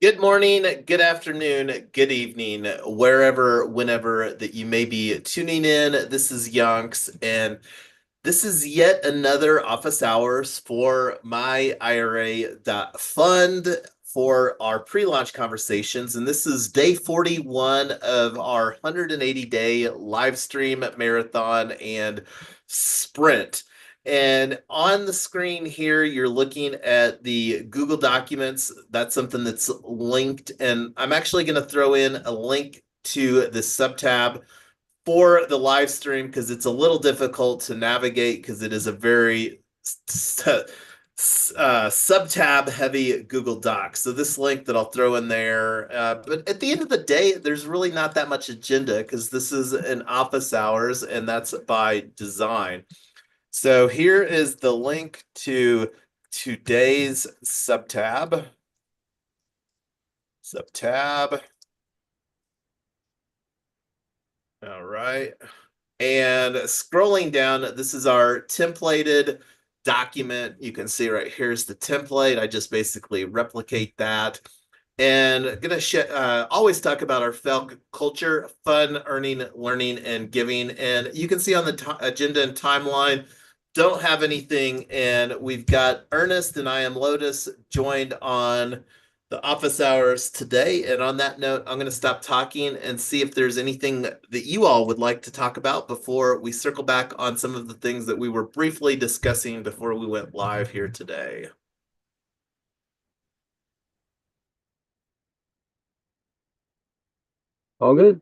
Good morning, good afternoon, good evening, wherever, whenever that you may be tuning in. This is Yonks, and this is yet another office hours for myIRA.fund for our pre-launch conversations. And this is day 41 of our 180-day live stream marathon and sprint. And on the screen here, you're looking at the Google Documents. That's something that's linked. And I'm actually going to throw in a link to the subtab for the live stream because it's a little difficult to navigate because it is a very sub-tab heavy Google Doc. So this link that I'll throw in there. But at the end of the day, there's really not that much agenda because this is an office hours and that's by design. So here is the link to today's sub-tab. Sub-tab. All right. And scrolling down, this is our templated document. You can see right here's the template. I just basically replicate that. And gonna always talk about our FEL culture, fun, earning, learning, and giving. And you can see on the agenda and timeline, don't have anything. And we've got Ernest and I am Lotus joined on the office hours today. And on that note, I'm going to stop talking and see if there's anything that you all would like to talk about before we circle back on some of the things that we were briefly discussing before we went live here today. All good.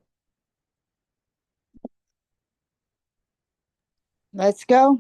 Let's go.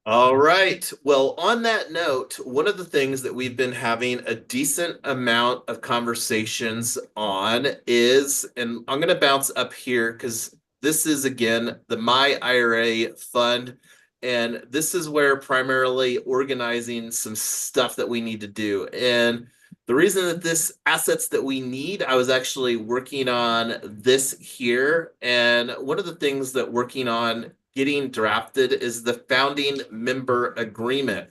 All right. Well, on that note, one of the things that we've been having a decent amount of conversations on is, and I'm going to bounce up here because this is again the My IRA fund. And this is where primarily organizing some stuff that we need to do. And the reason that this assets that we need, I was actually working on this here. And one of the things that working on getting drafted is the founding member agreement.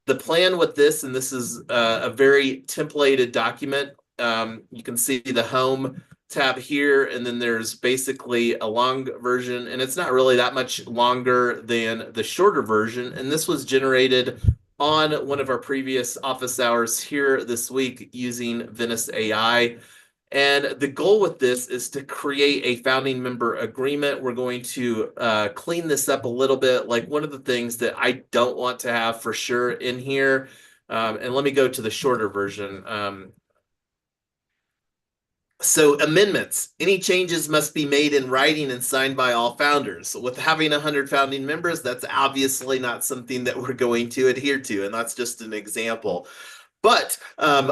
The plan with this, and this is a very templated document. You can see the home tab here, and then there's basically a long version, and it's not really that much longer than the shorter version. And this was generated on one of our previous office hours here this week using Venice AI. And the goal with this is to create a founding member agreement. We're going to clean this up a little bit. Like one of the things that I don't want to have for sure in here, and let me go to the shorter version. So amendments, any changes must be made in writing and signed by all founders. With having 100 founding members, that's obviously not something that we're going to adhere to. And that's just an example. But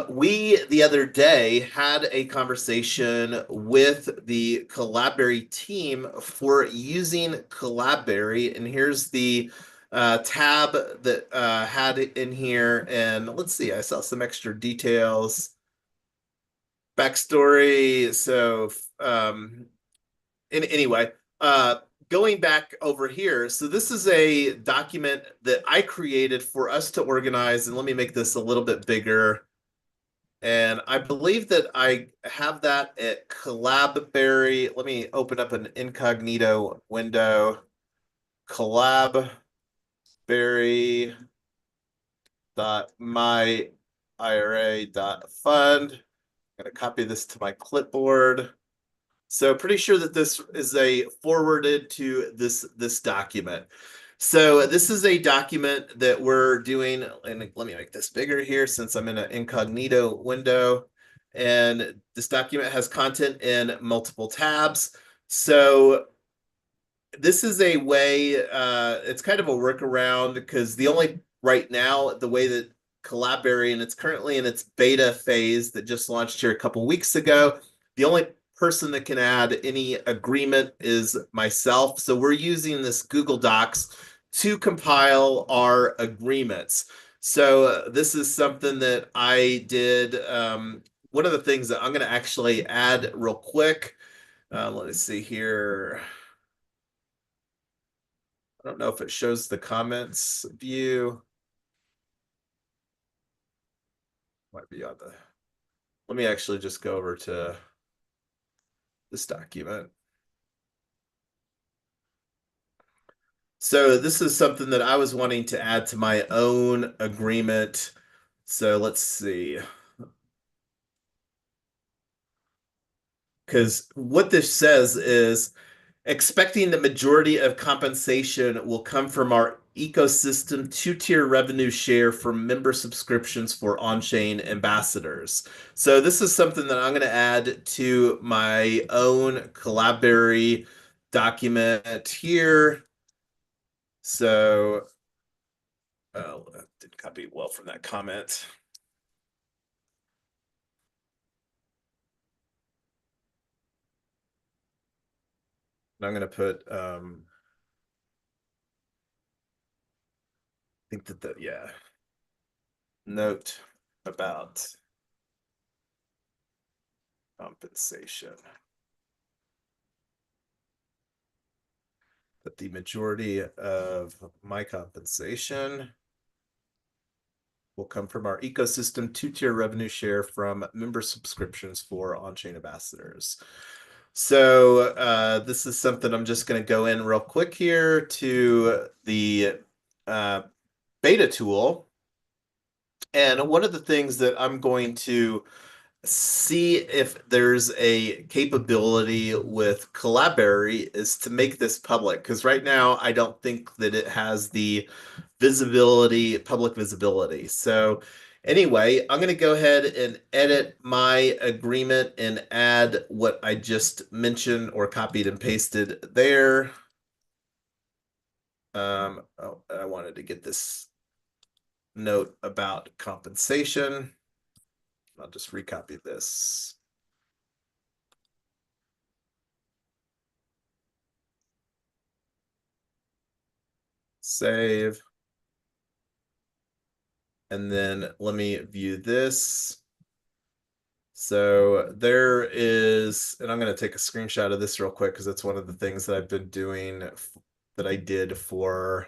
we, the other day, had a conversation with the Collabberry team for using Collabberry. And here's the tab that had it in here. And let's see, I saw some extra details. Backstory. So, anyway, uh, going back over here, so this is a document that I created for us to organize, and let me make this a little bit bigger. And I believe that I have that at Collabberry. Let me open up an incognito window. Collabberry dot myIRA.fund. I'm going to copy this to my clipboard. So pretty sure that this is a forwarded to this document. So this is a document that we're doing, and let me make this bigger here since I'm in an incognito window. And this document has content in multiple tabs. So this is a way, it's kind of a workaround because the only right now, the way that Collabberry, and it's currently in its beta phase that just launched here a couple weeks ago, the only person that can add any agreement is myself. So we're using this Google Docs to compile our agreements. So this is something that I did. One of the things that I'm going to actually add real quick. Let me see here. I don't know if it shows the comments view. might be on the, let me actually just go over to this document. So this is something that I was wanting to add to my own agreement. So let's see. Because what this says is expecting the majority of compensation will come from our ecosystem two-tier revenue share from member subscriptions for on-chain ambassadors. So this is something that I'm going to add to my own Collabberry document here. So, oh, that didn't copy well from that comment. I'm going to put, I think that, yeah, note about compensation. That the majority of my compensation will come from our ecosystem two-tier revenue share from member subscriptions for on-chain ambassadors. So this is something I'm just going to go in real quick here to the beta tool. And one of the things that I'm going to see if there's a capability with Collabberry is to make this public, because right now I don't think that it has the visibility, public visibility. So anyway, I'm going to go ahead and edit my agreement and add what I just mentioned or copied and pasted there. Oh, I wanted to get this note about compensation. I'll just recopy this. Save. And then let me view this. So there is, and I'm going to take a screenshot of this real quick because it's one of the things that I've been doing that I did for,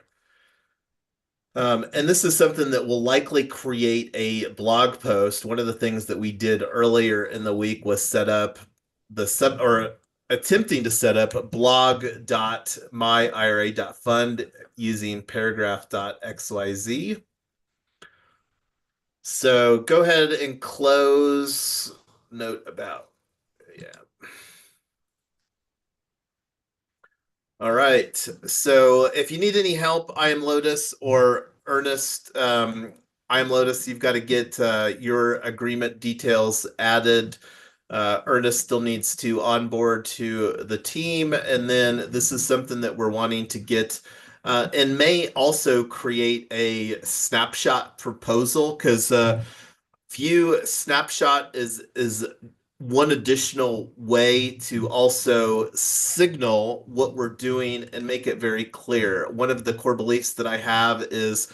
and this is something that will likely create a blog post. One of the things that we did earlier in the week was set up the sub or attempting to set up blog.myIRA.fund using paragraph.xyz. So go ahead and close note about, yeah. All right. So if you need any help, I am Lotus or Ernest, I am Lotus. You've got to get your agreement details added. Ernest still needs to onboard to the team. And then this is something that we're wanting to get and may also create a snapshot proposal because View snapshot is one additional way to also signal what we're doing and make it very clear. One of the core beliefs that I have is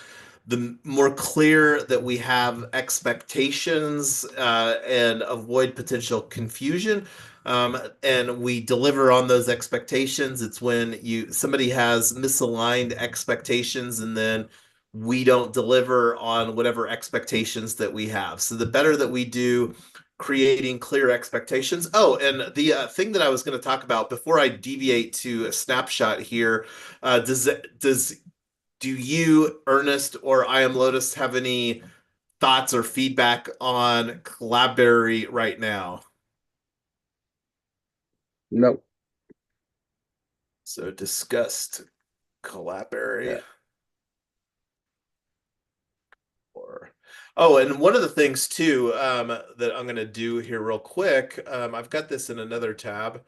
the more clear that we have expectations and avoid potential confusion, and we deliver on those expectations. It's when somebody has misaligned expectations and then we don't deliver on whatever expectations that we have. So the better that we do creating clear expectations. Oh, and the thing that I was going to talk about before I deviate to a snapshot here, do you, Ernest, or I am Lotus have any thoughts or feedback on Collabberry right now? No. So discussed Collabberry. Yeah. Or oh, and one of the things too that I'm going to do here real quick, I've got this in another tab.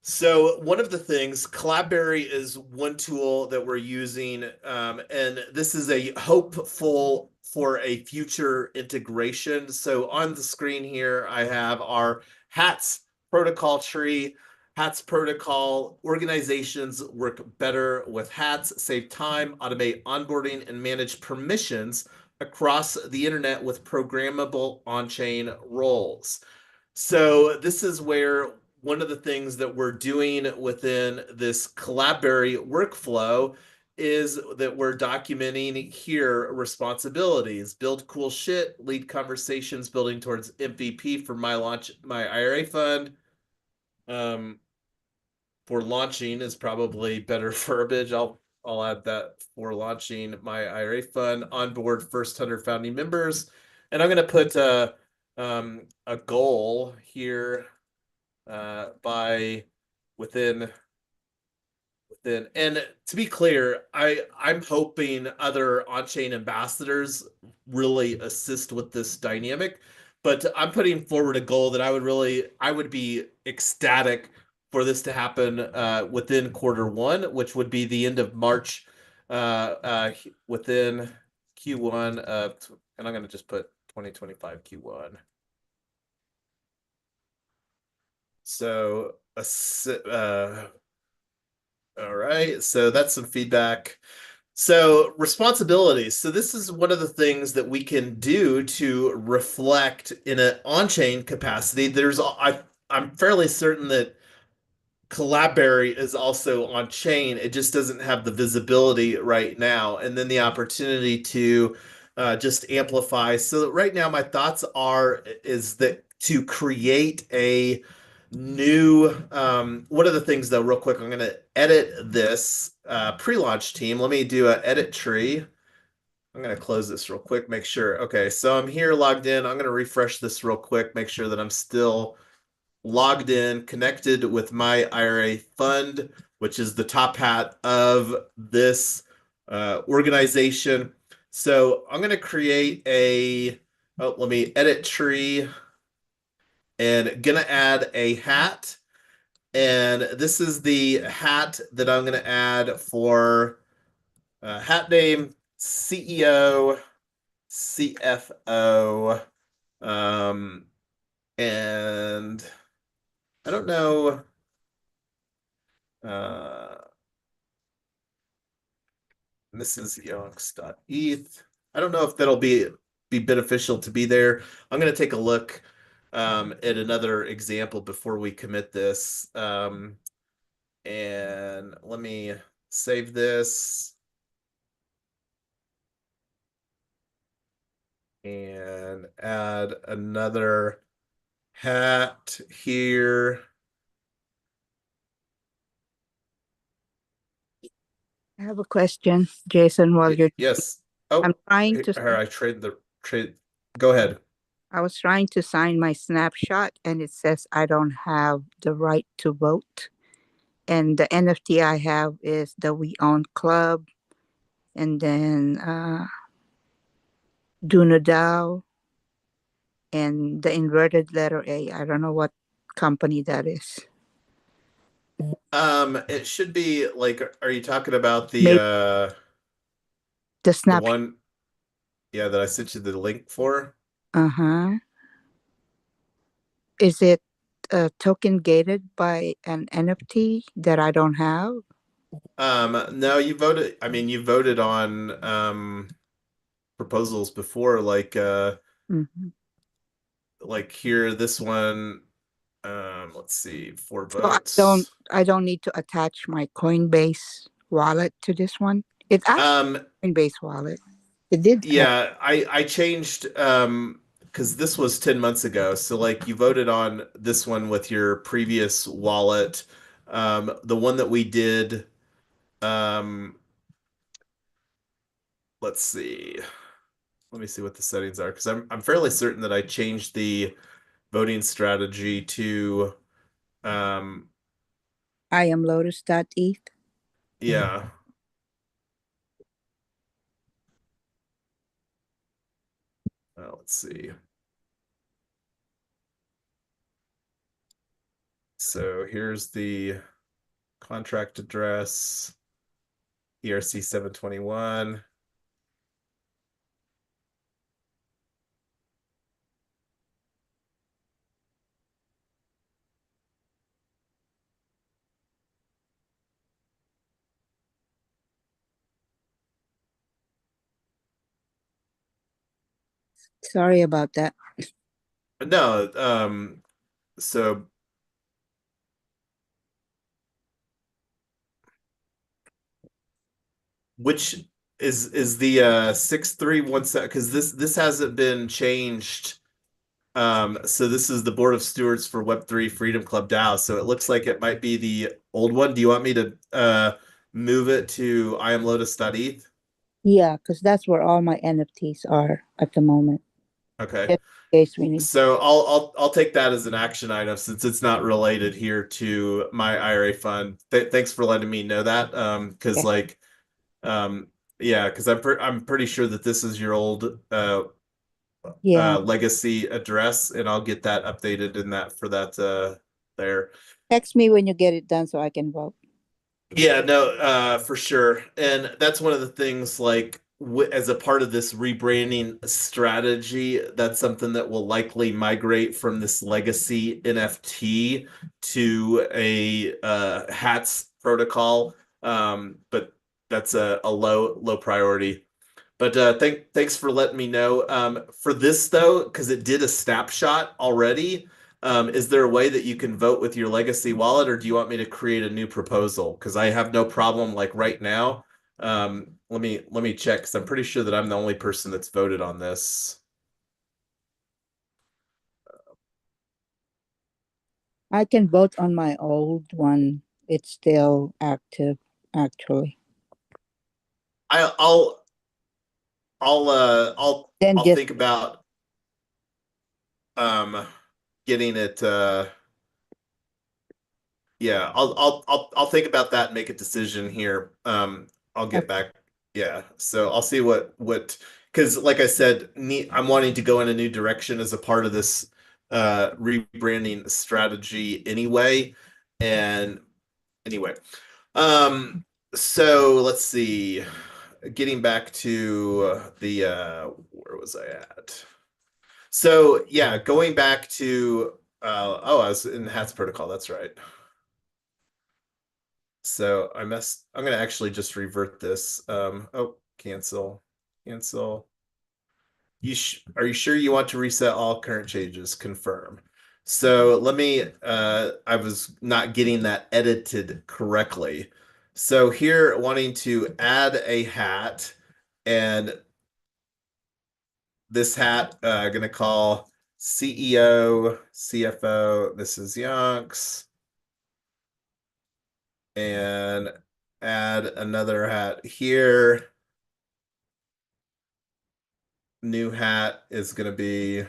So one of the things, Collabberry is one tool that we're using, and this is a hopeful for a future integration. So on the screen here, I have our HATS protocol tree. HATS protocol organizations work better with HATS, save time, automate onboarding, and manage permissions across the internet with programmable on-chain roles. So this is where one of the things that we're doing within this Collabberry workflow is that we're documenting here responsibilities, build cool shit, lead conversations building towards MVP for my IRA fund. For launching is probably better verbiage. I'll add that for launching my IRA fund, onboard first 100 founding members. And I'm going to put a goal here by within and to be clear, I'm hoping other on-chain ambassadors really assist with this dynamic, but I'm putting forward a goal that I would be ecstatic for this to happen within quarter 1, which would be the end of March, within Q1 of, and I'm going to just put 2025 Q1. So all right, so that's some feedback. So responsibilities. So this is one of the things that we can do to reflect in an on-chain capacity. I'm fairly certain that Collabberry is also on chain. It just doesn't have the visibility right now, and then the opportunity to just amplify. So right now, my thoughts is that to create a new. One of the things, though, real quick, I'm going to edit this pre-launch team. Let me do an edit tree. I'm going to close this real quick, make sure. Okay, so I'm here logged in. I'm going to refresh this real quick, make sure that I'm still logged in, connected with my IRA fund, which is the top hat of this organization. So I'm going to create let me edit tree and going to add a hat. And this is the hat that I'm going to add for hat name, CEO, CFO, and I don't know. Uh, Mrs. Yonks.eth. I don't know if that'll be beneficial to be there. I'm going to take a look at another example before we commit this. And let me save this and add another hat here. I have a question, Jason, while you're Yes. I'm Oh, trying to here I trade the trade. Go ahead. I was trying to sign my snapshot and it says I don't have the right to vote. And the NFT I have is the We Own Club and then Duna DAO and the inverted letter A. I don't know what company that is. It should be like, are you talking about Maybe the the snapshot. one, yeah, that I sent you the link for? Uh-huh. Is it token gated by an NFT that I don't have? No, you voted on proposals before, Mm-hmm. like here, this one, let's see, 4 So I don't votes. I don't need to attach my Coinbase wallet to this one. It actually Um, Coinbase wallet. It did have. yeah, I changed because this was 10 months ago. So like you voted on this one with your previous wallet. The one that we did, um, let's see. Let me see what the settings are because I'm fairly certain that I changed the voting strategy to um I am Lotus.eth. yeah. Let's see. So here's the contract address, ERC 721. Sorry about that. No, so which is the 6317, because this hasn't been changed. So this is the Board of Stewards for Web3 Freedom Club DAO. So it looks like it might be the old one. Do you want me to move it to iamlotus.eth? Yeah, because that's where all my NFTs are at the moment. Okay. Just in case we need. So I'll take that as an action item since it's not related here to my IRA fund. Thanks for letting me know that. Because Yeah. like yeah, because I'm pretty sure that this is your old Yeah. legacy address, and I'll get that updated in that for that there. Text me when you get it done so I can vote. Yeah, no, for sure. And that's one of the things like as a part of this rebranding strategy, that's something that will likely migrate from this legacy NFT to a HATS protocol. But that's a low priority. But thanks for letting me know. For this though, because it did a snapshot already, is there a way that you can vote with your legacy wallet, or do you want me to create a new proposal? Because I have no problem like right now. Let me check because I'm pretty sure that I'm the only person that's voted on this. I can vote on my old one. It's still active, actually. I, I'll I'll Then I'll just think about um getting it yeah, I'll think about that and make a decision here. I'll get okay. back. Yeah, so I'll see what because like I said, I'm wanting to go in a new direction as a part of this rebranding strategy anyway. And anyway, um, so let's see. Getting back to the where was I at? So yeah, going back to oh, I was in the HATS protocol. That's right. So I'm gonna actually just revert this. Oh, cancel. Are you sure you want to reset all current changes? Confirm. So let me, I was not getting that edited correctly. So here, wanting to add a hat, and this hat, gonna call CEO, CFO, Mrs. Yonks, and add another hat here. New hat is going to be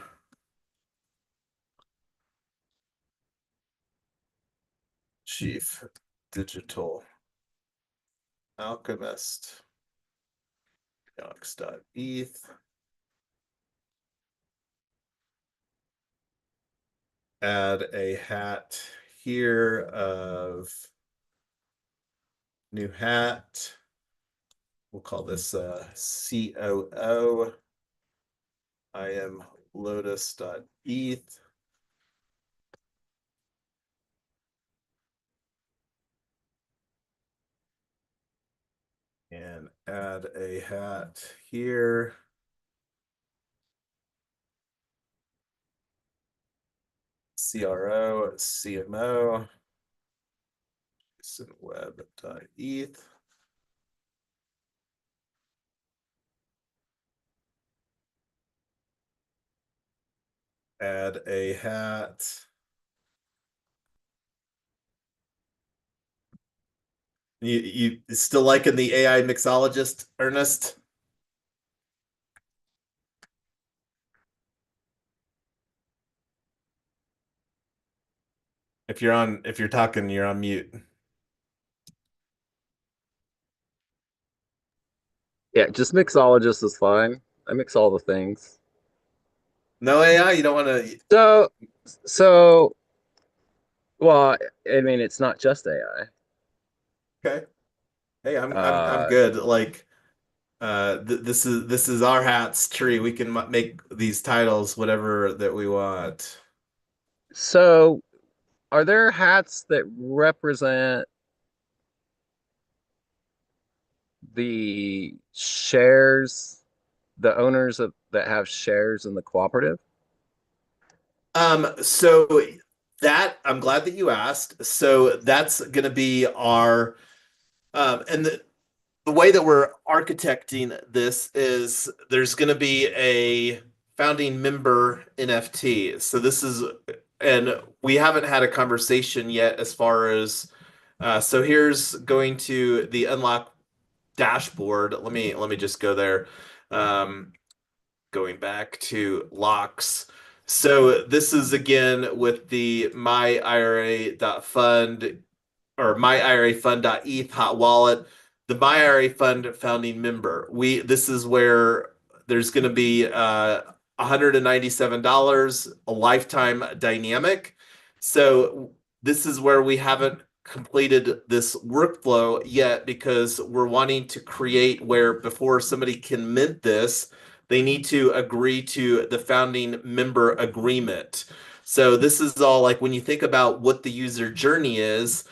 Chief Digital Alchemist. Alex.eth. Add a hat here of new hat. We'll call this COO. I am lotus.eth. And add a hat here. CRO, CMO, web.eth. Add a hat. You still liking the AI mixologist, Ernest? If you're talking, you're on mute. Yeah, just mixologist is fine. I mix all the things. No AI, you don't want to. So, so, well, I mean, it's not just AI. Okay. Hey, I'm Uh, good. Like, this is our hats tree. We can make these titles whatever that we want. so are there hats that represent the shares, the owners of that have shares in the cooperative? So that I'm glad that you asked. So that's gonna be our and the way that we're architecting this is there's going to be a founding member NFT. So this is, and we haven't had a conversation yet as far as, so here's going to the unlock dashboard. Let me just go there. Um, Going back to locks. So this is again with the myIRA.fund or myIRA.fund.eth hot wallet, the myIRA.fund founding member. This is where there's going to be $197, a lifetime dynamic. So this is where we haven't completed this workflow yet because we're wanting to create where before somebody can mint this, they need to agree to the founding member agreement. So this is all like when you think about what the user journey is,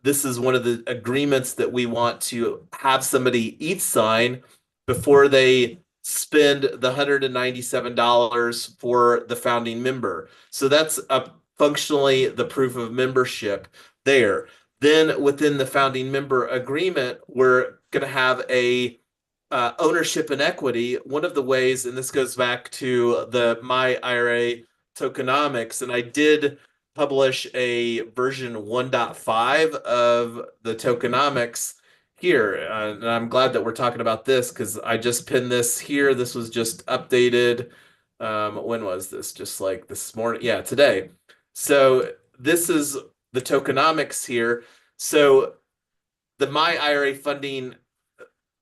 this is one of the agreements that we want to have somebody each sign before they spend the $197 for the founding member. So that's functionally the proof of membership there. Then within the founding member agreement, we're going to have a ownership and equity. One of the ways, and this goes back to the myIRA tokenomics, and I did publish a version 1.5 of the tokenomics here. And I'm glad that we're talking about this because I just pinned this here. This was just updated. When was this? Just like this morning. Yeah, today. So this is the tokenomics here. So the myIRA funding,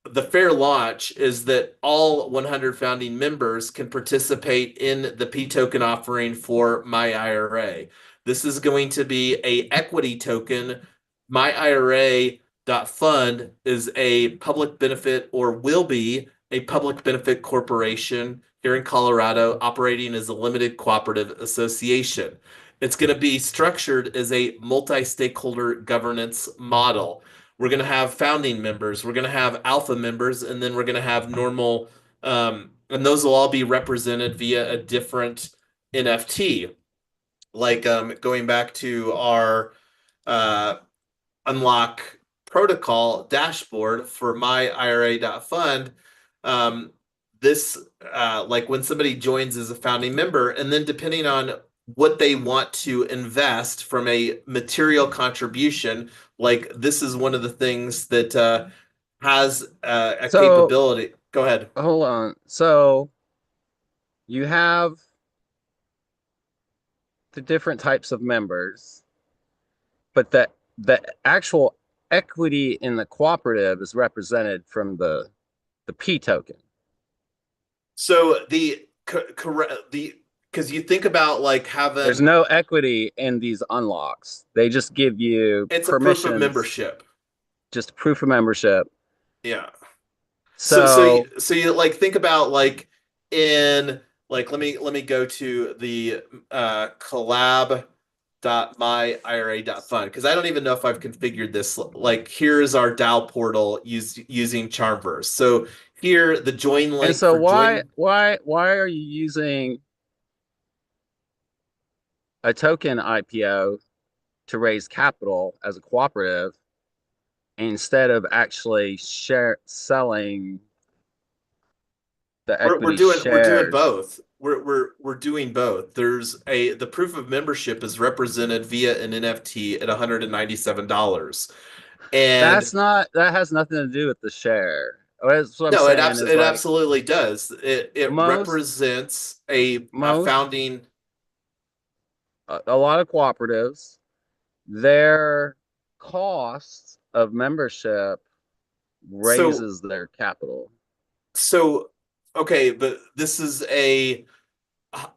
the fair launch is that all 100 founding members can participate in the P token offering for myIRA. This is going to be a equity token. myIRA.fund is a public benefit or will be a public benefit corporation here in Colorado operating as a limited cooperative association. It's going to be structured as a multi-stakeholder governance model. We're going to have founding members, we're going to have alpha members, and then we're going to have normal, and those will all be represented via a different NFT. Like going back to our uh, unlock protocol dashboard for myIRA.fund, um, this like when somebody joins as a founding member, and then depending on what they want to invest from a material contribution, like this is one of the things that has a So capability. Go ahead. hold on. So you have the different types of members, but the actual equity in the cooperative is represented from the P token. So the correct the because you think about like There's having no equity in these unlocks. They just give you it's a proof of permissions, membership. just proof of membership. Yeah. So So you like think about like in like let me go to the collab.myira.fund because I don't even know if I've configured this. Like here's our DAO portal using Charmverse. So here the join and link so for join. why are you using a token IPO to raise capital as a cooperative instead of actually selling the We're equity doing shares? both. We're doing both. There's a the proof of membership is represented via an NFT at $197. And That has nothing to do with the share. That's what I'm no, saying is it like absolutely does. It most represents a most founding. a lot of cooperatives, their cost of membership So raises their capital. so okay, but this is a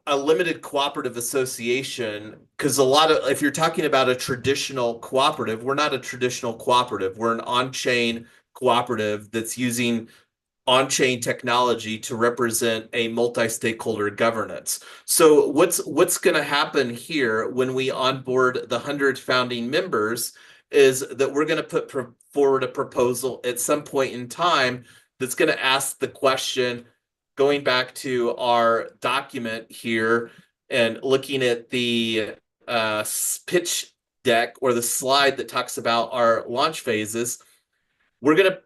limited cooperative association because a lot of if you're talking about a traditional cooperative, we're not a traditional cooperative. We're an on-chain cooperative that's using on-chain technology to represent a multi-stakeholder governance. So what's going to happen here when we onboard the 100 founding members is that we're going to put forward a proposal at some point in time that's going to ask the question, going back to our document here and looking at the pitch deck or the slide that talks about our launch phases, we're going to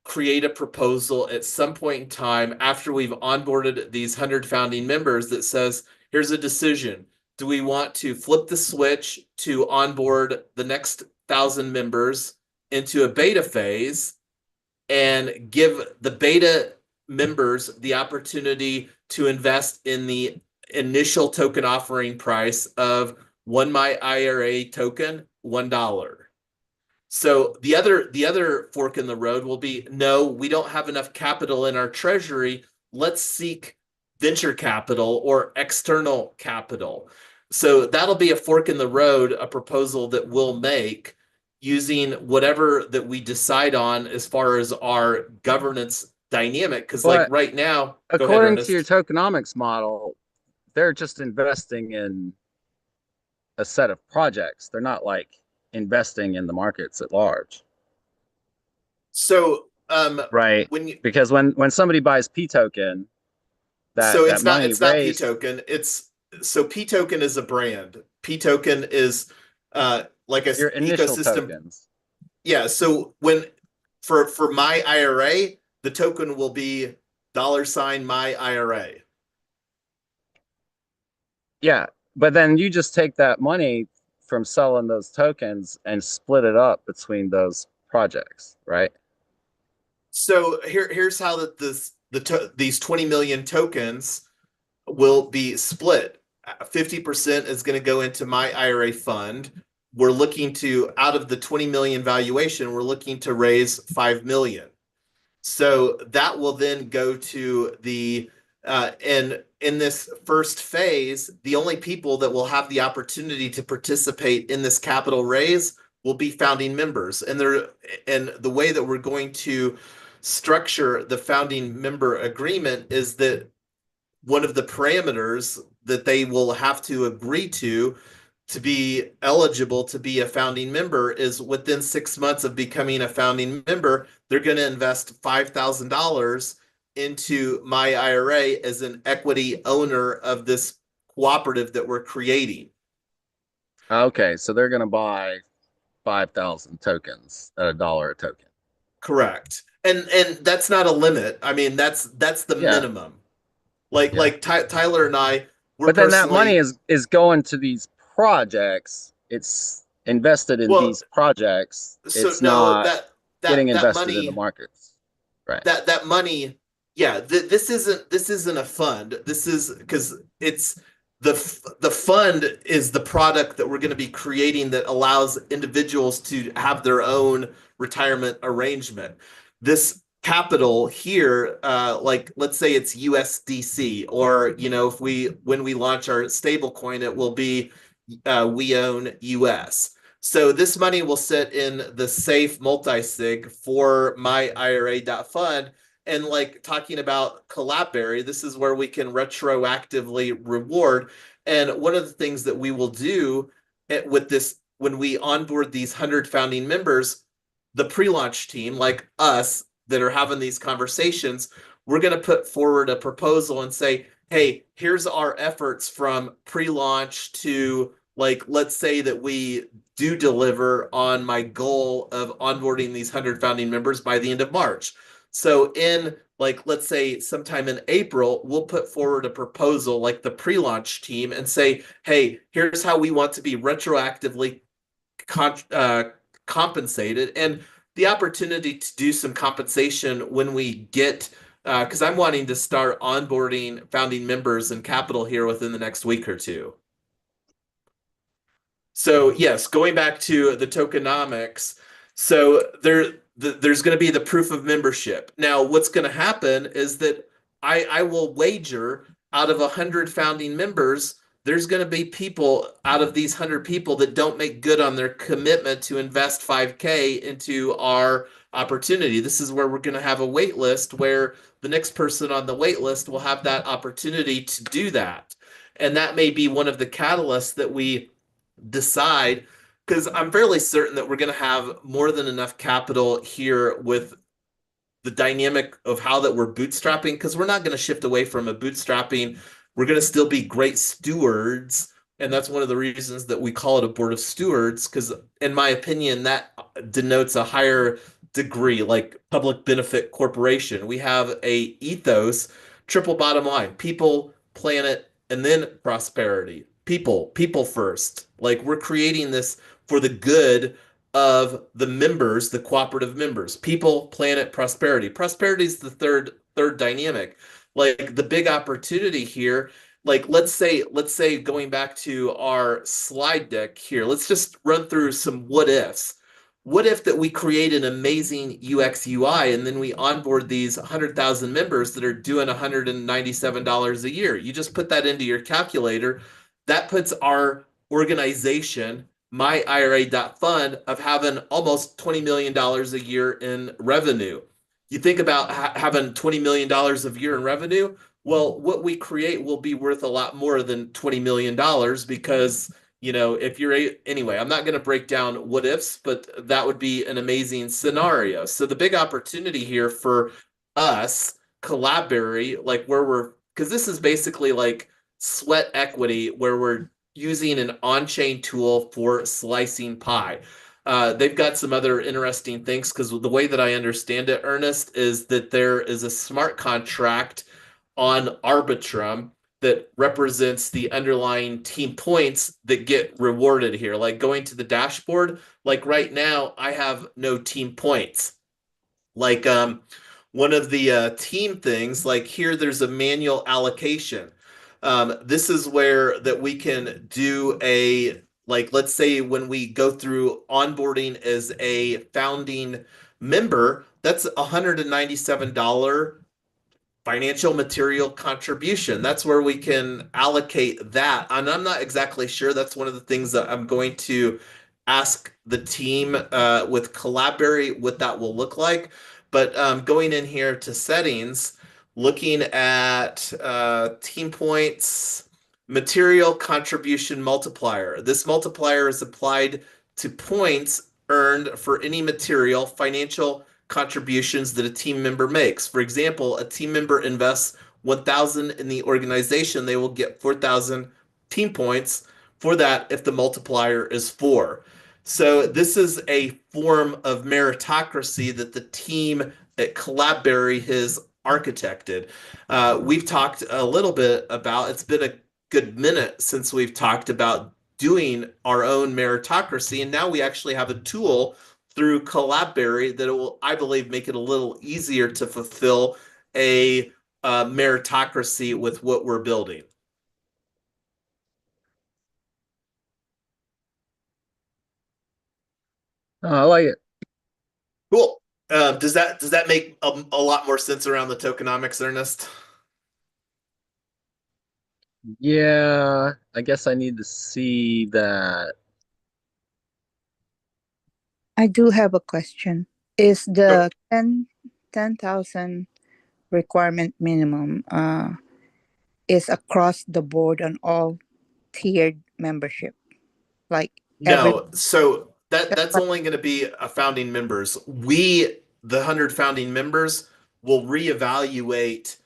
create a proposal at some point in time after we've onboarded these 100 founding members that says, here's a decision. Do we want to flip the switch to onboard the next 1,000 members into a beta phase and give the beta members the opportunity to invest in the initial token offering price of one myIRA token, $1? So the other fork in the road will be, no, we don't have enough capital in our treasury. Let's seek venture capital or external capital. So that'll be a fork in the road, a proposal that we'll make using whatever that we decide on as far as our governance dynamic. Because like But right now, go ahead, according to your Ernest. tokenomics model, they're just investing in a set of projects. They're not like investing in the markets at large. So Right. when you Because when somebody buys P token, so that money it's not P raised, token. It's so P token is a brand. P token is like a your initial ecosystem. tokens. Yeah. So when for my IRA, the token will be $ my IRA. Yeah. But then you just take that money from selling those tokens and split it up between those projects, right? So here's how these 20 million tokens will be split. 50% is going to go into my IRA fund. We're looking to, out of the 20 million valuation, we're looking to raise 5 million. So that will then go to the and in this first phase, the only people that will have the opportunity to participate in this capital raise will be founding members. And the way that we're going to structure the founding member agreement is that one of the parameters that they will have to agree to be eligible to be a founding member is within 6 months of becoming a founding member, they're going to invest $5,000 into my IRA as an equity owner of this cooperative that we're creating. Okay, so they're going to buy 5,000 tokens at $1 a token. Correct. And that's not a limit. I mean, that's the Yeah, minimum. yeah. Tyler and I, we're But then that money personally, is going to these projects. It's invested in well, these projects. so It's no, not getting that invested in the money markets. Right. that money, yeah, this isn't a fund. This is because it's the fund is the product that we're going to be creating that allows individuals to have their own retirement arrangement. This capital here, like let's say it's USDC, or if when we launch our stable coin, it will be we own US. So this money will sit in the safe multi-sig for myIRA.fund. And like talking about Collabberry, this is where we can retroactively reward. And one of the things that we will do with this, when we onboard these 100 founding members, the pre-launch team, like us that are having these conversations, we're going to put forward a proposal and say, hey, here's our efforts from pre-launch to, like, let's say that we do deliver on my goal of onboarding these 100 founding members by the end of March. So in, like, let's say sometime in April, we'll put forward a proposal like the pre-launch team and say, hey, here's how we want to be retroactively compensated, and the opportunity to do some compensation when we get, because I'm wanting to start onboarding founding members and capital here within the next week or two. So yes, going back to the tokenomics, so there's going to be the proof of membership. Now, what's going to happen is that I will wager out of 100 founding members, there's going to be people out of these 100 people that don't make good on their commitment to invest 5K into our opportunity. This is where we're going to have a wait list where the next person on the wait list will have that opportunity to do that. And that may be one of the catalysts that we decide, because I'm fairly certain that we're going to have more than enough capital here with the dynamic of how that we're bootstrapping, because we're not going to shift away from a bootstrapping. We're going to still be great stewards. And that's one of the reasons that we call it a board of stewards, because in my opinion, that denotes a higher degree, like public benefit corporation. We have a ethos, triple bottom line, people, planet, and then prosperity. People first. Like we're creating this for the good of the members, the cooperative members. People, planet, prosperity. Prosperity is the third dynamic. Like the big opportunity here, like let's say going back to our slide deck here, let's just run through some what ifs. What if that we create an amazing UX UI and then we onboard these 100,000 members that are doing $197 a year? You just put that into your calculator. That puts our organization, myIRA.fund, of having almost $20 million a year in revenue. You think about having $20 million a year in revenue. Well, what we create will be worth a lot more than $20 million because if you're anyway, I'm not going to break down what ifs, but that would be an amazing scenario. So the big opportunity here for us, Collabberry, like because this is basically like sweat equity where we're using an on-chain tool for slicing pie. They've got some other interesting things because the way that I understand it, Ernest, is that there is a smart contract on Arbitrum that represents the underlying team points that get rewarded here. Like going to the dashboard, like right now, I have no team points. Like one of the team things, like here, there's a manual allocation. This is where that we can do like, let's say when we go through onboarding as a founding member, that's $197 financial material contribution. That's where we can allocate that. And I'm not exactly sure. That's one of the things that I'm going to ask the team with Collabberry what that will look like. But going in here to settings, looking at team points, material contribution multiplier. This multiplier is applied to points earned for any material financial contributions that a team member makes. For example, a team member invests 1,000 in the organization, they will get 4,000 team points for that if the multiplier is 4. So this is a form of meritocracy that the team at Collabberry has architected. We've talked a little bit about, it's been a good minute since we've talked about doing our own meritocracy, and now we actually have a tool through Collabberry that it will, I believe, make it a little easier to fulfill a meritocracy with what we're building. Oh, I like it. Cool. Does that make a lot more sense around the tokenomics, Ernest? Yeah, I guess I need to see that. I do have a question. Is Sure. the 10,000 requirement minimum is across the board on all tiered membership? Like every No, so that's only going to be a founding members. The 100 founding members, will reevaluate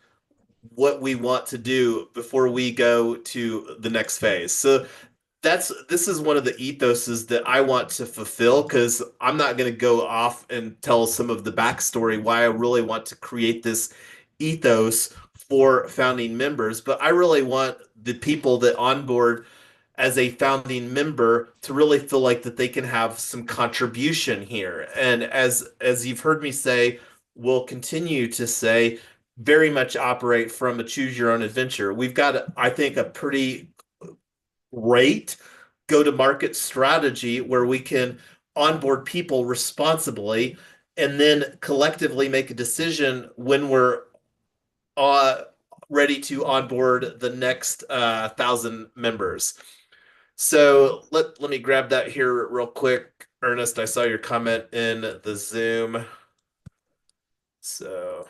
what we want to do before we go to the next phase. So this is one of the ethoses that I want to fulfill because I'm not going to go off and tell some of the backstory why I really want to create this ethos for founding members, but I really want the people that onboard as a founding member to really feel like that they can have some contribution here. And as you've heard me say, will continue to say, very much operate from a choose your own adventure. We've got, I think, a pretty great go to market strategy where we can onboard people responsibly and then collectively make a decision when we're uh, ready to onboard the next 1,000 members. So let me grab that here real quick. Ernest, I saw your comment in the Zoom. So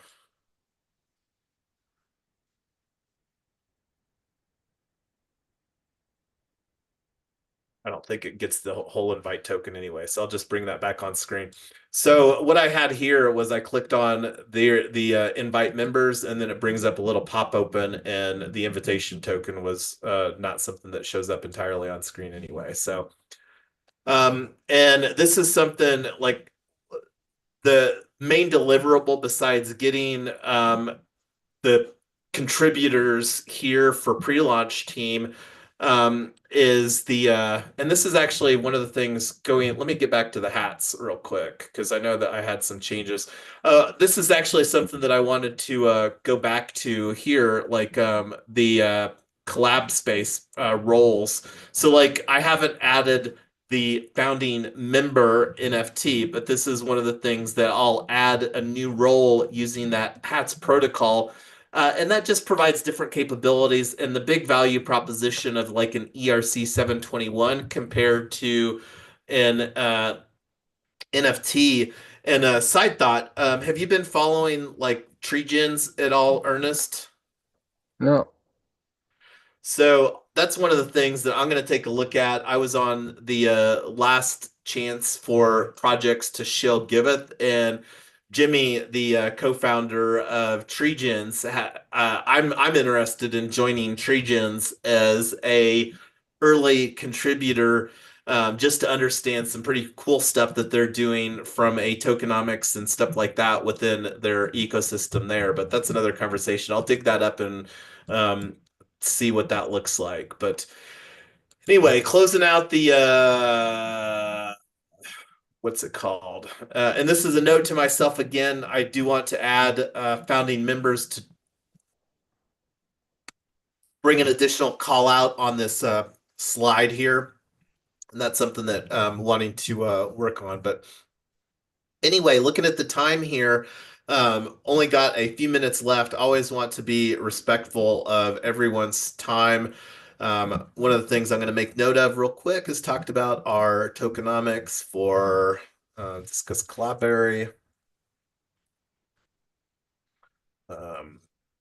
I don't think it gets the whole invite token anyway, so I'll just bring that back on screen. So what I had here was I clicked on the invite members, and then it brings up a little pop open, and the invitation token was not something that shows up entirely on screen anyway. So and this is something like the main deliverable besides getting the contributors here for pre-launch team is the and this is actually one of the things going. Let me get back to the hats real quick because I know that I had some changes. This is actually something that I wanted to go back to here, like the collab space roles. So like I haven't added the founding member NFT, but this is one of the things that I'll add a new role using that hats protocol. And that just provides different capabilities and the big value proposition of like an ERC 721 compared to an NFT. And a side thought, have you been following like tree gens at all, Ernest? No. So that's one of the things that I'm going to take a look at. I was on the last chance for projects to shill giveth, and Jimmy, the co-founder of TreeGens, I'm interested in joining TreeGens as a early contributor, just to understand some pretty cool stuff that they're doing from a tokenomics and stuff like that within their ecosystem there. But that's another conversation. I'll dig that up and um, see what that looks like. But anyway, closing out the what's it called? And this is a note to myself again. I do want to add founding members to bring an additional call out on this slide here. And that's something that I'm wanting to work on. But anyway, looking at the time here, only got a few minutes left. Always want to be respectful of everyone's time. One of the things I'm going to make note of real quick is talked about our tokenomics for discuss Cloudberry,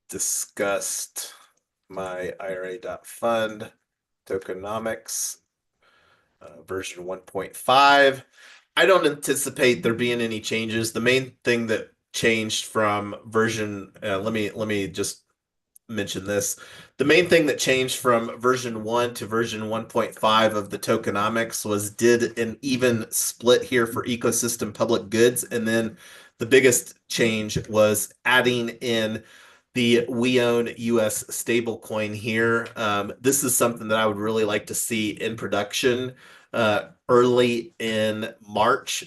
discussed myIRA.fund tokenomics version 1.5. I don't anticipate there being any changes. The main thing that changed from version let me just mention this. The main thing that changed from version 1 to version 1.5 of the tokenomics was did an even split here for ecosystem public goods, and then the biggest change was adding in the we own US stablecoin here. This is something that I would really like to see in production early in March,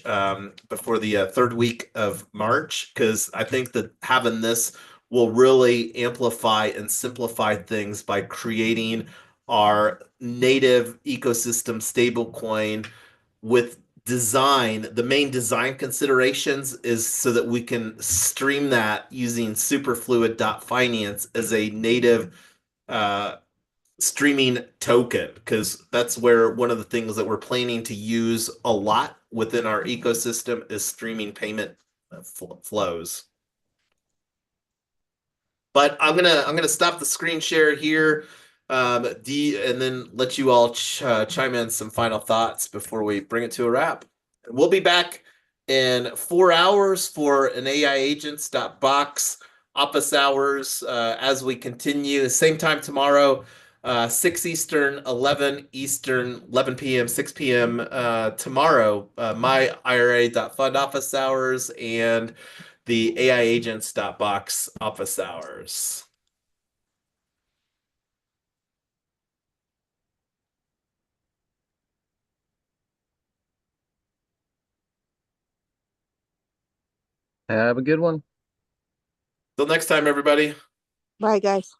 before the third week of March, because I think that having this will really amplify and simplify things by creating our native ecosystem stablecoin with design. The main design considerations is so that we can stream that using superfluid.finance as a native streaming token, because that's where one of the things that we're planning to use a lot within our ecosystem is streaming payment flows. But I'm gonna stop the screen share here, and then let you all chime in some final thoughts before we bring it to a wrap. We'll be back in 4 hours for an AiAgents.Box office hours as we continue. Same time tomorrow, 6 Eastern, 11 Eastern, 11 p.m., 6 p.m. Tomorrow, myIRA.fund office hours and the AiAgents.Box office hours. Have a good one. Till next time, everybody. Bye, guys.